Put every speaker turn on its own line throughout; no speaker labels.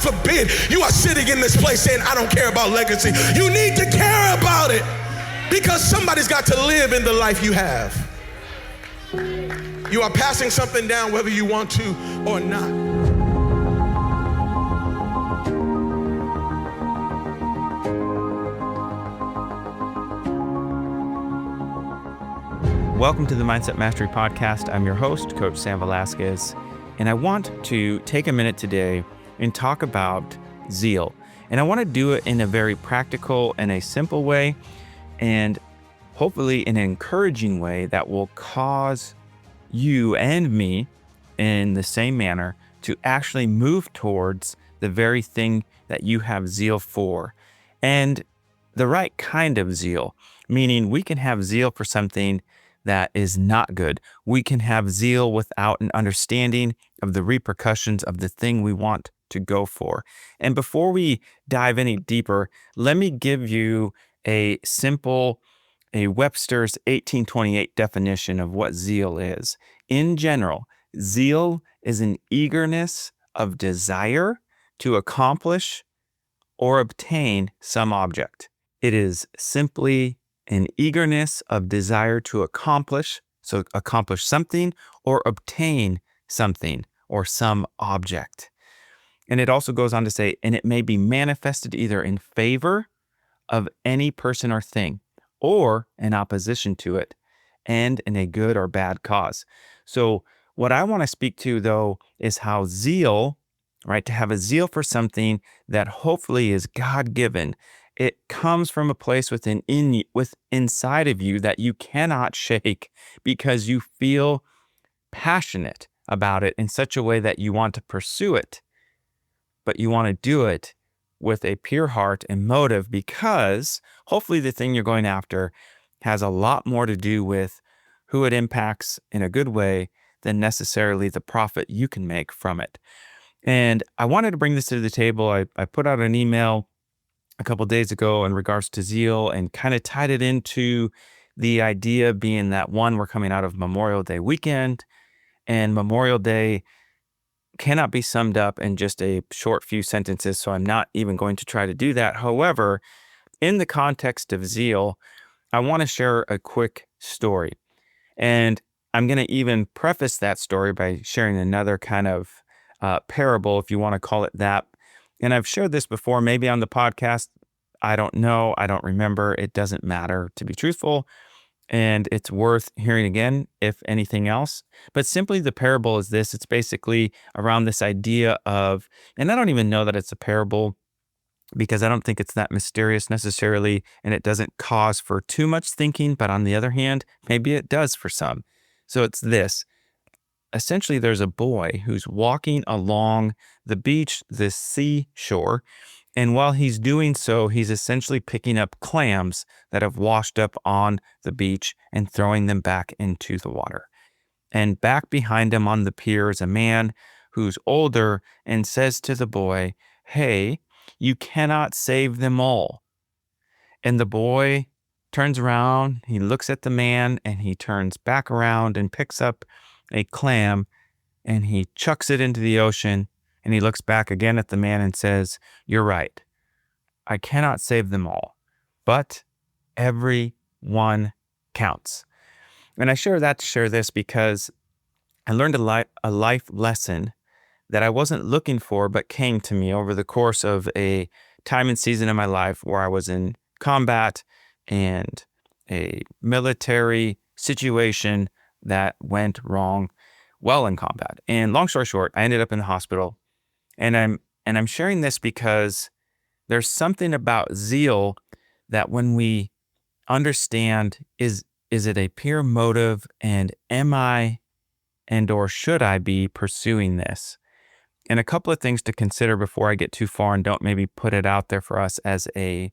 forbid you are sitting in this place saying, I don't care about legacy. You need to care about it because somebody's got to live in the life you have. You are passing something down whether you want to or not.
Welcome to the Mindset Mastery Podcast. I'm your host, Coach Sam Velazquez, and I want to take a minute today and talk about zeal. And I want to do it in a very practical and a simple way, and hopefully in an encouraging way that will cause you and me in the same manner to actually move towards the very thing that you have zeal for. And the right kind of zeal, meaning we can have zeal for something that is not good. We can have zeal without an understanding of the repercussions of the thing we want to go for. And before we dive any deeper, let me give you a Webster's 1828 definition of what zeal is. In general, zeal is an eagerness of desire to accomplish or obtain some object. It is simply an eagerness of desire to accomplish something or obtain something or some object. And it also goes on to say, and it may be manifested either in favor of any person or thing or in opposition to it and in a good or bad cause. So what I want to speak to though is how zeal, right, to have a zeal for something that hopefully is God-given. It comes from a place inside of you that you cannot shake because you feel passionate about it in such a way that you want to pursue it, but you want to do it with a pure heart and motive because hopefully the thing you're going after has a lot more to do with who it impacts in a good way than necessarily the profit you can make from it. And I wanted to bring this to the table. I put out an email a couple of days ago in regards to zeal and kind of tied it into the idea being that one, we're coming out of Memorial Day weekend, and Memorial Day cannot be summed up in just a short few sentences, so I'm not even going to try to do that. However, in the context of zeal, I want to share a quick story. And I'm going to even preface that story by sharing another kind of parable, if you want to call it that. And I've shared this before, maybe on the podcast. I don't know. I don't remember. It doesn't matter, to be truthful. And it's worth hearing again, if anything else. But simply the parable is this. It's basically around this idea of, and I don't even know that it's a parable because I don't think it's that mysterious necessarily, and it doesn't cause for too much thinking. But on the other hand, maybe it does for some. So it's this. Essentially, there's a boy who's walking along the beach, the seashore, and while he's doing so, he's essentially picking up clams that have washed up on the beach and throwing them back into the water. And back behind him on the pier is a man who's older and says to the boy, "Hey, you cannot save them all." And the boy turns around, he looks at the man, and he turns back around and picks up a clam, and he chucks it into the ocean, and he looks back again at the man and says, "You're right. I cannot save them all, but every one counts." And I share this because I learned a life lesson that I wasn't looking for, but came to me over the course of a time and season in my life where I was in combat and a military situation that went wrong while in combat. And long story short, I ended up in the hospital. And I'm sharing this because there's something about zeal that when we understand, is it a pure motive, and am I and or should I be pursuing this? And a couple of things to consider before I get too far and don't maybe put it out there for us as I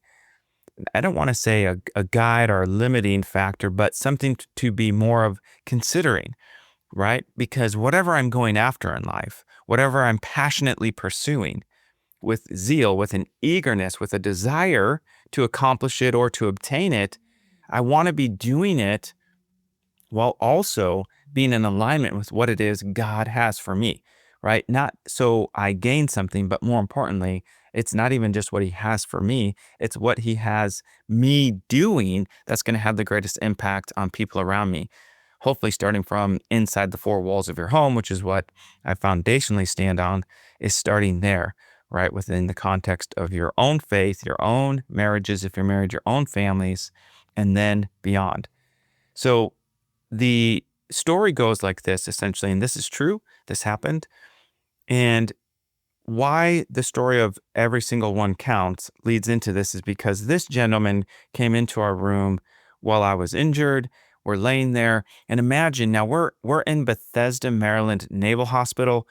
don't want to say a guide or a limiting factor, but something to be more of considering, right? Because whatever I'm going after in life, whatever I'm passionately pursuing with zeal, with an eagerness, with a desire to accomplish it or to obtain it, I want to be doing it while also being in alignment with what it is God has for me, right? Not so I gain something, but more importantly, it's not even just what he has for me, it's what he has me doing that's going to have the greatest impact on people around me. Hopefully, starting from inside the four walls of your home, which is what I foundationally stand on, is starting there, right? Within the context of your own faith, your own marriages, if you're married, your own families, and then beyond. So the story goes like this essentially, and this is true, this happened. And why the story of every single one counts leads into this is because this gentleman came into our room while I was injured. We're laying there, and imagine now we're in Bethesda, Maryland Naval Hospital.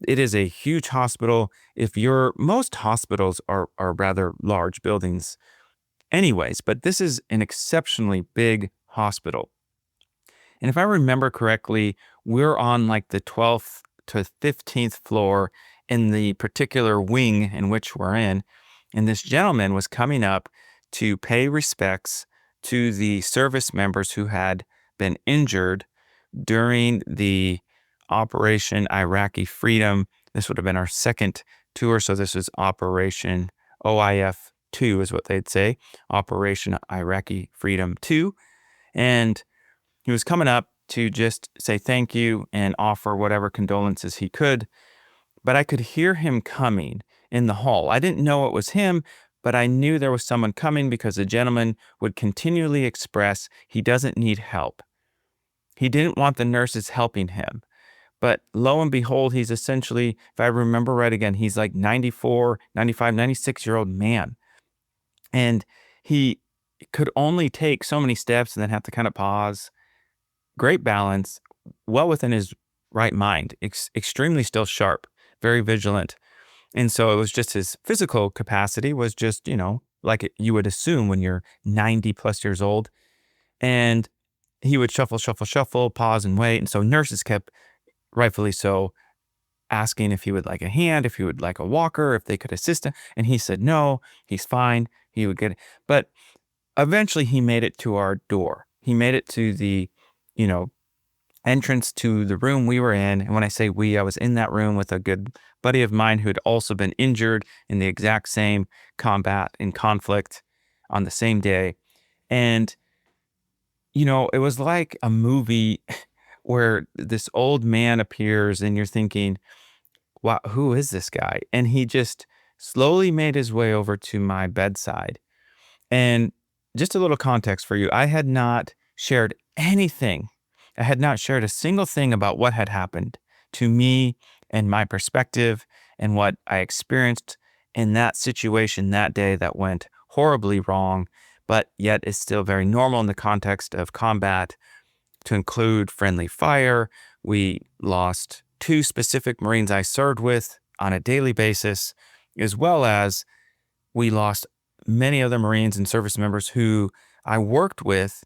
It is a huge hospital. Most hospitals are rather large buildings anyways, but this is an exceptionally big hospital. And if I remember correctly, we're on like the 12th to 15th floor in the particular wing in which we're in. And this gentleman was coming up to pay respects to the service members who had been injured during the Operation Iraqi Freedom. This would have been our second tour. So this is Operation OIF 2 is what they'd say, Operation Iraqi Freedom 2. And he was coming up to just say thank you and offer whatever condolences he could. But I could hear him coming in the hall. I didn't know it was him, but I knew there was someone coming because the gentleman would continually express he doesn't need help. He didn't want the nurses helping him. But lo and behold, he's essentially, if I remember right again, he's like 94, 95, 96-year-old man. And he could only take so many steps and then have to kind of pause. Great balance, well within his right mind, extremely still sharp, very vigilant. And so it was just his physical capacity was just, like you would assume when you're 90 plus years old. And he would shuffle, shuffle, shuffle, pause and wait. And so nurses kept, rightfully so, asking if he would like a hand, if he would like a walker, if they could assist him. And he said, no, he's fine. He would get it. But eventually he made it to our door. He made it to the, entrance to the room we were in. And when I say we, I was in that room with a good buddy of mine who had also been injured in the exact same combat and conflict on the same day. And, it was like a movie where this old man appears and you're thinking, wow, who is this guy? And he just slowly made his way over to my bedside. And just a little context for you, I had not shared anything. I had not shared a single thing about what had happened to me and my perspective and what I experienced in that situation that day that went horribly wrong, but yet is still very normal in the context of combat, to include friendly fire. We lost 2 specific Marines I served with on a daily basis, as well as we lost many other Marines and service members who I worked with,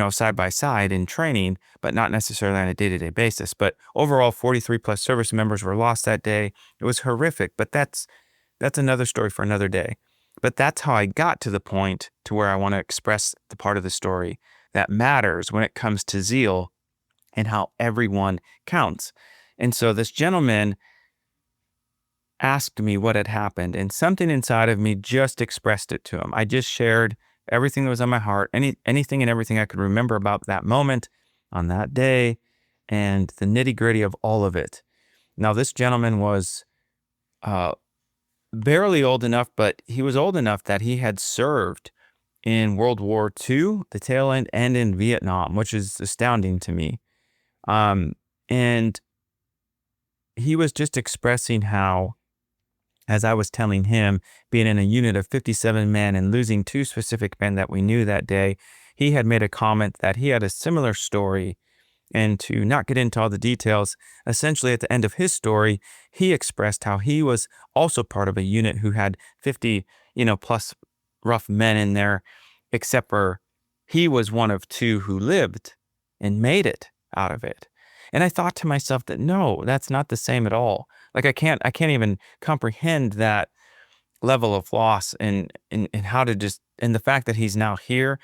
side by side in training, but not necessarily on a day-to-day basis. But overall, 43 plus service members were lost that day. It was horrific, but that's another story for another day. But that's how I got to the point to where I want to express the part of the story that matters when it comes to zeal and how everyone counts. And so this gentleman asked me what had happened, and something inside of me just expressed it to him. I just shared everything that was on my heart, anything and everything I could remember about that moment on that day and the nitty-gritty of all of it. Now, this gentleman was barely old enough, but he was old enough that he had served in World War II, the tail end, and in Vietnam, which is astounding to me. And he was just expressing how, as I was telling him, being in a unit of 57 men and losing 2 specific men that we knew that day, he had made a comment that he had a similar story. And to not get into all the details, essentially at the end of his story, he expressed how he was also part of a unit who had 50, plus rough men in there, except for he was one of 2 who lived and made it out of it. And I thought to myself that no, that's not the same at all. Like I can't even comprehend that level of loss and how to just, and the fact that he's now here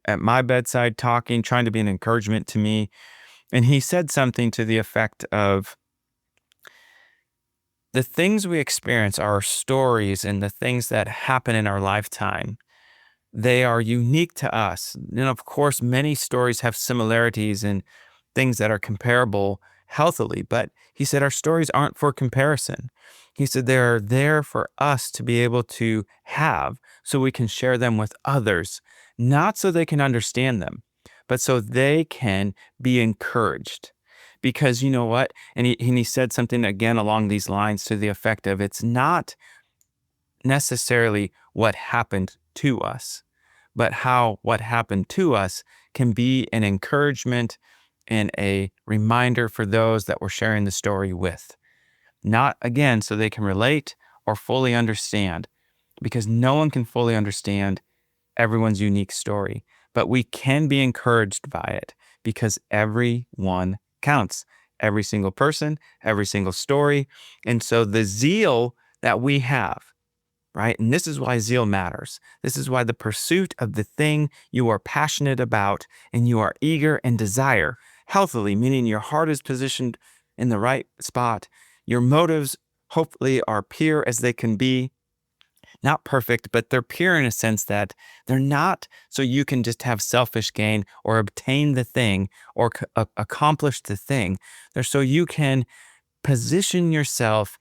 at my bedside talking, trying to be an encouragement to me. And he said something to the effect of, the things we experience, our stories and the things that happen in our lifetime, they are unique to us. And of course, many stories have similarities and things that are comparable healthily, but he said our stories aren't for comparison. He said they're there for us to be able to have so we can share them with others, not so they can understand them, but so they can be encouraged. Because you know what? And he said something again along these lines to the effect of it's not necessarily what happened to us, but how what happened to us can be an encouragement and a reminder for those that we're sharing the story with. Not again so they can relate or fully understand, because no one can fully understand everyone's unique story, but we can be encouraged by it because everyone counts. Every single person, every single story. And so the zeal that we have, right? And this is why zeal matters. This is why the pursuit of the thing you are passionate about and you are eager and desire healthily, meaning your heart is positioned in the right spot. Your motives hopefully are pure as they can be. Not perfect, but they're pure in a sense that they're not so you can just have selfish gain or obtain the thing or accomplish the thing. They're so you can position yourself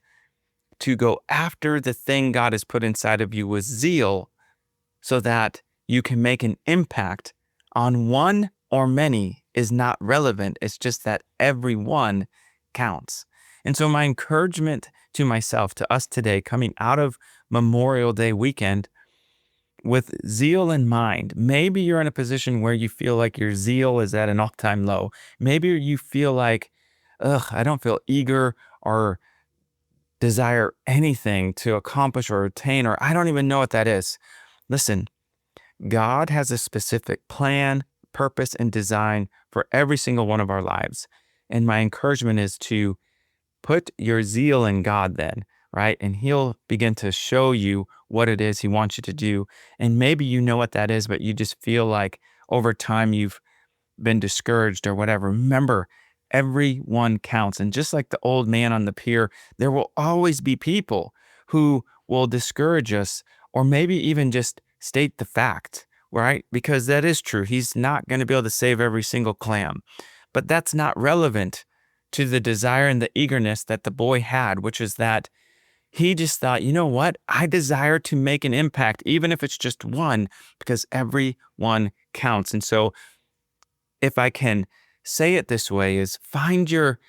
to go after the thing God has put inside of you with zeal so that you can make an impact on one or many is not relevant. It's just that every one counts. And so my encouragement to myself, to us today, coming out of Memorial Day weekend, with zeal in mind, maybe you're in a position where you feel like your zeal is at an all-time low. Maybe you feel like, I don't feel eager or desire anything to accomplish or attain, or I don't even know what that is. Listen, God has a specific plan, purpose, and design for every single one of our lives. And my encouragement is to put your zeal in God then, right? And he'll begin to show you what it is he wants you to do. And maybe you know what that is, but you just feel like over time you've been discouraged or whatever. Remember, everyone counts. And just like the old man on the pier, there will always be people who will discourage us or maybe even just state the fact, right? Because that is true. He's not going to be able to save every single clam. But that's not relevant to the desire and the eagerness that the boy had, which is that he just thought, you know what? I desire to make an impact, even if it's just one, because every one counts. And so if I can say it this way, is find your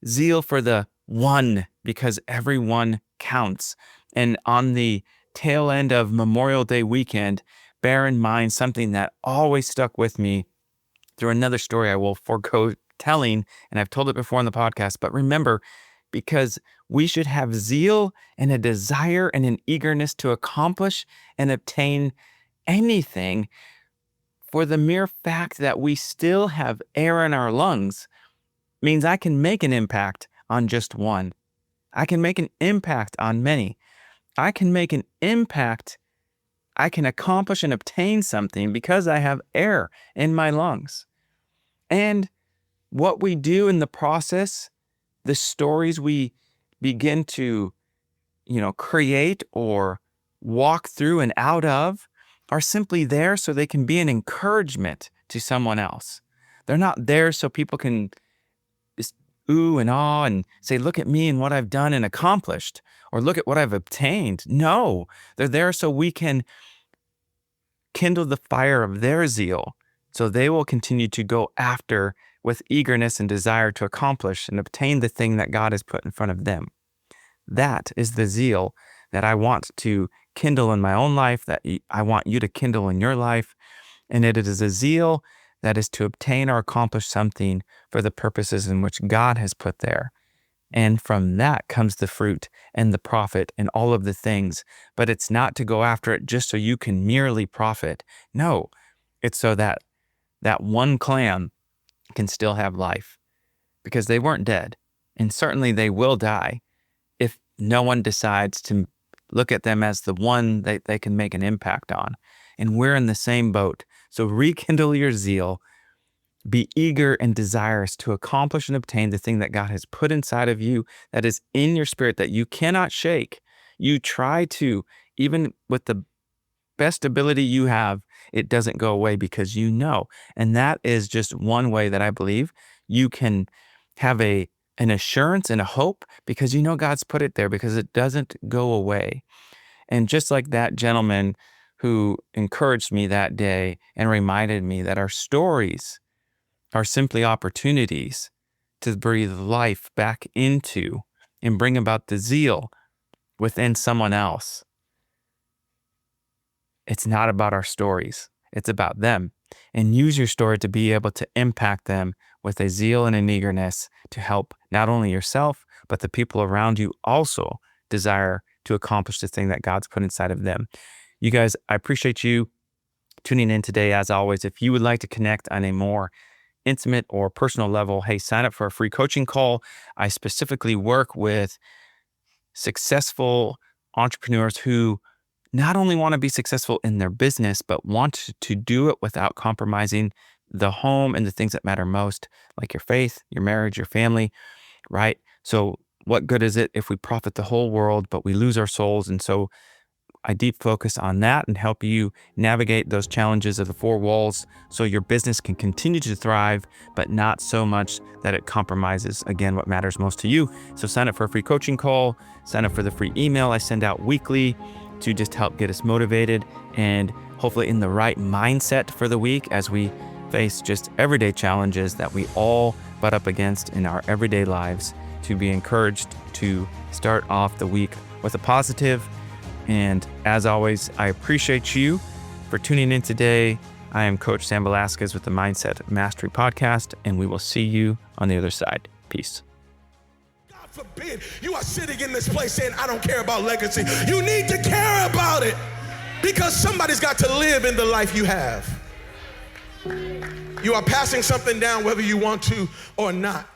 zeal for the one, because everyone counts. And on the tail end of Memorial Day weekend, bear in mind something that always stuck with me through another story I will forego telling, and I've told it before on the podcast, but remember, because we should have zeal and a desire and an eagerness to accomplish and obtain anything for the mere fact that we still have air in our lungs means I can make an impact on just one. I can make an impact on many. I can make an impact. I can accomplish and obtain something because I have air in my lungs. And what we do in the process, the stories we begin to, create or walk through and out of are simply there so they can be an encouragement to someone else. They're not there so people can just ooh and ah and say, look at me and what I've done and accomplished, or look at what I've obtained. No, they're there so we can kindle the fire of their zeal so they will continue to go after with eagerness and desire to accomplish and obtain the thing that God has put in front of them. That is the zeal that I want to kindle in my own life, that I want you to kindle in your life. And it is a zeal that is to obtain or accomplish something for the purposes in which God has put there. And from that comes the fruit and the profit and all of the things. But it's not to go after it just so you can merely profit. No, it's so that that one clam can still have life, because they weren't dead. And certainly they will die if no one decides to look at them as the one that they can make an impact on. And we're in the same boat. So rekindle your zeal. be eager and desirous to accomplish and obtain the thing that God has put inside of you, that is in your spirit, that you cannot shake. You try to, even with the best ability you have, it doesn't go away because you know. And that is just one way that I believe you can have an assurance and a hope, because you know God's put it there, because it doesn't go away. And just like that gentleman who encouraged me that day and reminded me that our stories are simply opportunities to breathe life back into and bring about the zeal within someone else. It's not about our stories. It's about them. And use your story to be able to impact them with a zeal and an eagerness to help not only yourself, but the people around you also desire to accomplish the thing that God's put inside of them. You guys, I appreciate you tuning in today. As always, if you would like to connect on a more intimate or personal level, hey, sign up for a free coaching call. I specifically work with successful entrepreneurs who not only want to be successful in their business, but want to do it without compromising the home and the things that matter most, like your faith, your marriage, your family, right? So what good is it if we profit the whole world, but we lose our souls? And so I deep focus on that and help you navigate those challenges of the four walls so your business can continue to thrive, but not so much that it compromises, again, what matters most to you. So sign up for a free coaching call, sign up for the free email I send out weekly to just help get us motivated and hopefully in the right mindset for the week as we face just everyday challenges that we all butt up against in our everyday lives, to be encouraged to start off the week with a positive. And as always, I appreciate you for tuning in today. I am Coach Sam Velazquez with the Mindset Mastery Podcast, and we will see you on the other side. Peace.
God forbid you are sitting in this place saying, I don't care about legacy. You need to care about it, because somebody's got to live in the life you have. You are passing something down whether you want to or not.